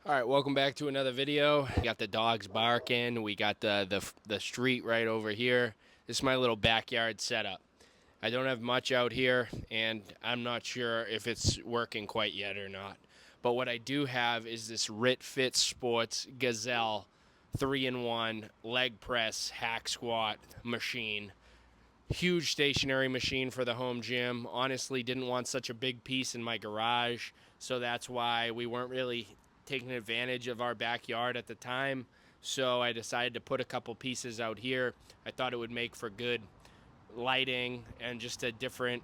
All right, welcome back to another video. We got the dogs barking. We got the street right over here. This is my little backyard setup. I don't have much out here, and I'm not sure if it's working quite yet or not. But what I do have is this RitFit Sports Gazelle 3-in-1 leg press hack squat machine. Huge stationary machine for the home gym. Honestly, didn't want such a big piece in my garage, so that's why we weren't really taking advantage of our backyard at the time. So I decided to put a couple pieces out here. I thought it would make for good lighting and just a different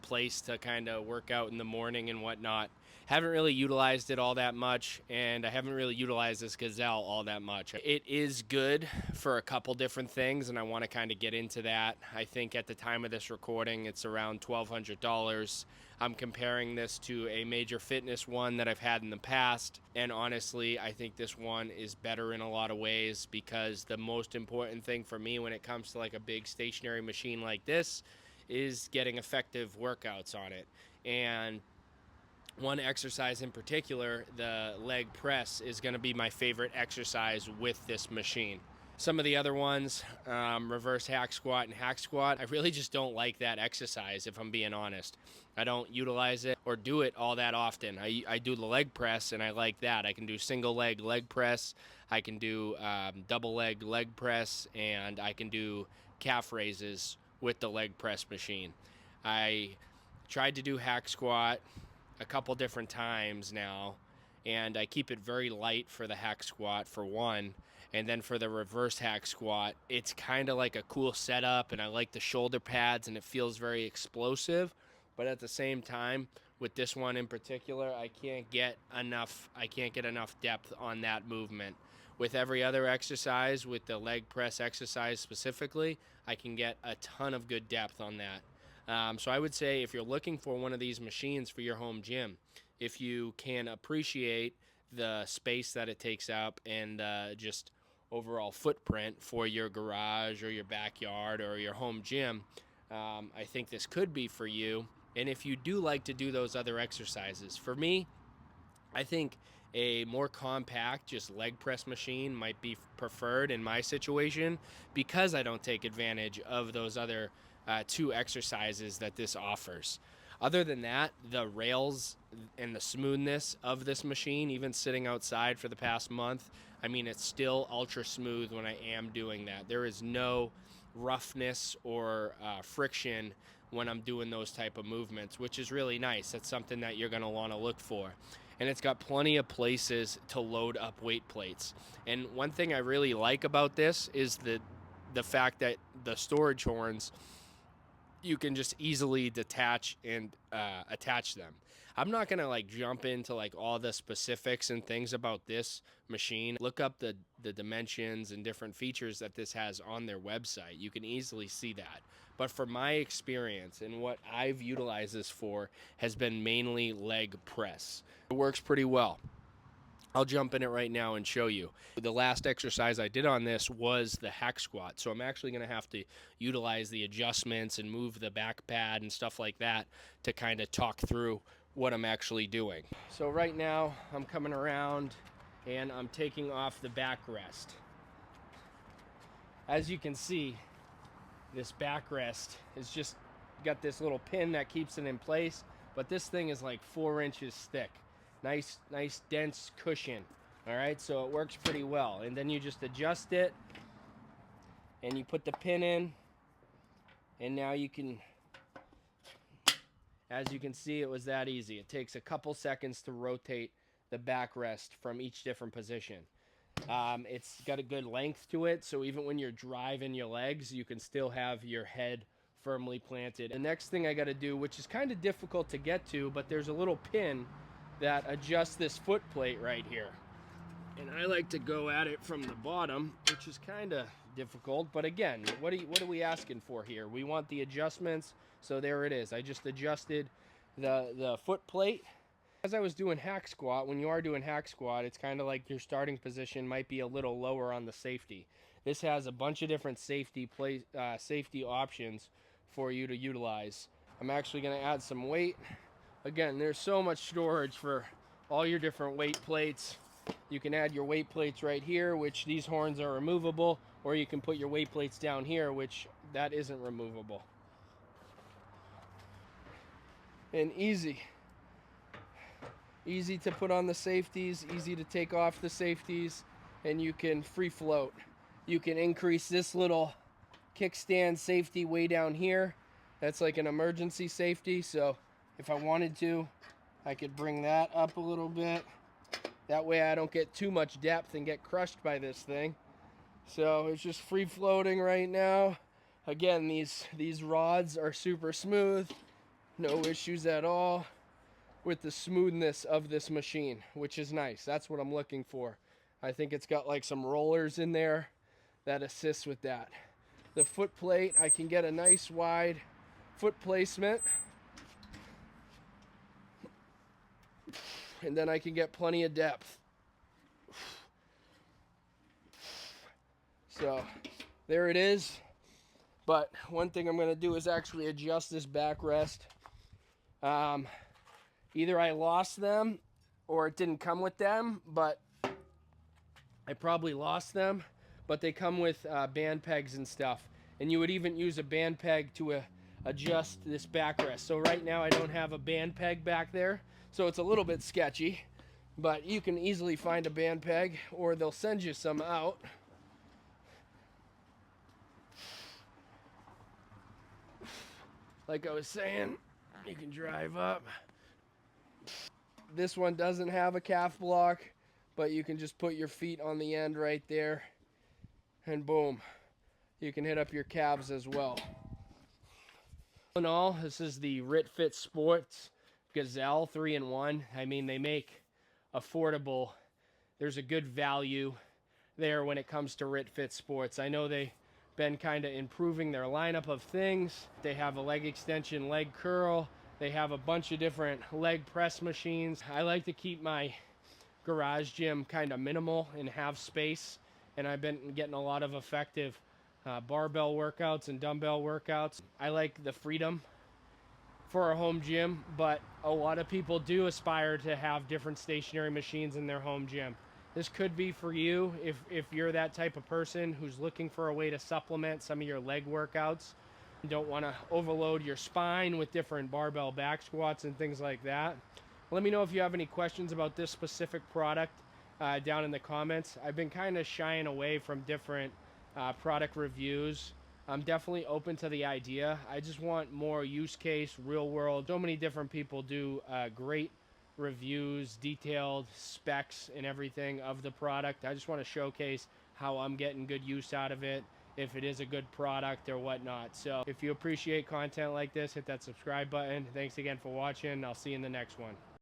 place to kind of work out in the morning and whatnot. Haven't really utilized it all that much, and I haven't really utilized this Gazelle all that much. It is good for a couple different things, and I want to kind of get into that. I think at the time of this recording, it's around $1,200. I'm comparing this to a major fitness one that I've had in the past, and honestly, I think this one is better in a lot of ways, because the most important thing for me when it comes to like a big stationary machine like this is getting effective workouts on it. And one exercise in particular, the leg press, is going to be my favorite exercise with this machine. Some of the other ones, reverse hack squat and hack squat, I really just don't like that exercise, if I'm being honest. I don't utilize it or do it all that often. I do the leg press, and I like that. I can do single leg press, I can do double leg press, and I can do calf raises with the leg press machine. I tried to do hack squat a couple different times now, and I keep it very light for the hack squat for one, and then for the reverse hack squat, it's kind of like a cool setup, and I like the shoulder pads, and it feels very explosive. But at the same time, with this one in particular, I can't get enough depth on that movement. With every other exercise, with the leg press exercise specifically, I can get a ton of good depth on that. So I would say, if you're looking for one of these machines for your home gym, if you can appreciate the space that it takes up and just overall footprint for your garage or your backyard or your home gym, I think this could be for you. And if you do like to do those other exercises, for me, I think a more compact, just leg press machine might be preferred in my situation, because I don't take advantage of those other two exercises that this offers. Other than that, the rails and the smoothness of this machine, even sitting outside for the past month, I mean, it's still ultra smooth when I am doing that. There is no roughness or friction when I'm doing those type of movements, which is really nice. That's something that you're going to want to look for. And it's got plenty of places to load up weight plates. And one thing I really like about this is the fact that the storage horns, you can just easily detach and attach them. I'm not gonna like jump into like all the specifics and things about this machine. Look up the dimensions and different features that this has on their website. You can easily see that. But for my experience and what I've utilized this for has been mainly leg press. It works pretty well. I'll jump in it right now and show you. The last exercise I did on this was the hack squat. So I'm actually going to have to utilize the adjustments and move the back pad and stuff like that to kind of talk through what I'm actually doing. So right now I'm coming around and I'm taking off the backrest. As you can see, this backrest is just got this little pin that keeps it in place, but this thing is like 4 inches thick. Nice dense cushion. All right, so it works pretty well. And then you just adjust it and you put the pin in, and now you can, as you can see, it was that easy. It takes a couple seconds to rotate the backrest from each different position. It's got a good length to it, so even when you're driving your legs, you can still have your head firmly planted. The next thing I got to do, which is kind of difficult to get to, but there's a little pin that adjusts this foot plate right here. And I like to go at it from the bottom, which is kind of difficult. But again, what are we asking for here? We want the adjustments, so there it is. I just adjusted the foot plate. As I was doing hack squat, when you are doing hack squat, it's kind of like your starting position might be a little lower on the safety. This has a bunch of different safety options for you to utilize. I'm actually going to add some weight. Again, there's so much storage for all your different weight plates. You can add your weight plates right here, which these horns are removable, or you can put your weight plates down here, which that isn't removable. And easy to put on the safeties, easy to take off the safeties, and you can free float. You can increase this little kickstand safety way down here. That's like an emergency safety, so if I wanted to, I could bring that up a little bit. That way I don't get too much depth and get crushed by this thing. So it's just free floating right now. Again, these rods are super smooth. No issues at all with the smoothness of this machine, which is nice. That's what I'm looking for. I think it's got like some rollers in there that assists with that. The foot plate, I can get a nice wide foot placement. And then I can get plenty of depth. So there it is. But one thing I'm going to do is actually adjust this backrest. Either I lost them or it didn't come with them, but I probably lost them. But they come with band pegs and stuff. And you would even use a band peg to adjust this backrest. So right now I don't have a band peg back there. So it's a little bit sketchy, but you can easily find a band peg, or they'll send you some out. Like I was saying, you can drive up. This one doesn't have a calf block, but you can just put your feet on the end right there, and boom, you can hit up your calves as well. All in all, this is the RitFit Sports Gazelle 3-in-1. I mean, they make affordable. There's a good value there when it comes to RitFit Sports. I know they've been kind of improving their lineup of things. They have a leg extension, leg curl. They have a bunch of different leg press machines. I like to keep my garage gym kind of minimal and have space, and I've been getting a lot of effective barbell workouts and dumbbell workouts. I like the freedom for a home gym, but a lot of people do aspire to have different stationary machines in their home gym. This could be for you if you're that type of person who's looking for a way to supplement some of your leg workouts. You don't want to overload your spine with different barbell back squats and things like that. Let me know if you have any questions about this specific product down in the comments. I've been kind of shying away from different product reviews. I'm definitely open to the idea. I just want more use case, real world. So many different people do great reviews, detailed specs and everything of the product. I just want to showcase how I'm getting good use out of it, if it is a good product or whatnot. So if you appreciate content like this, hit that subscribe button. Thanks again for watching. I'll see you in the next one.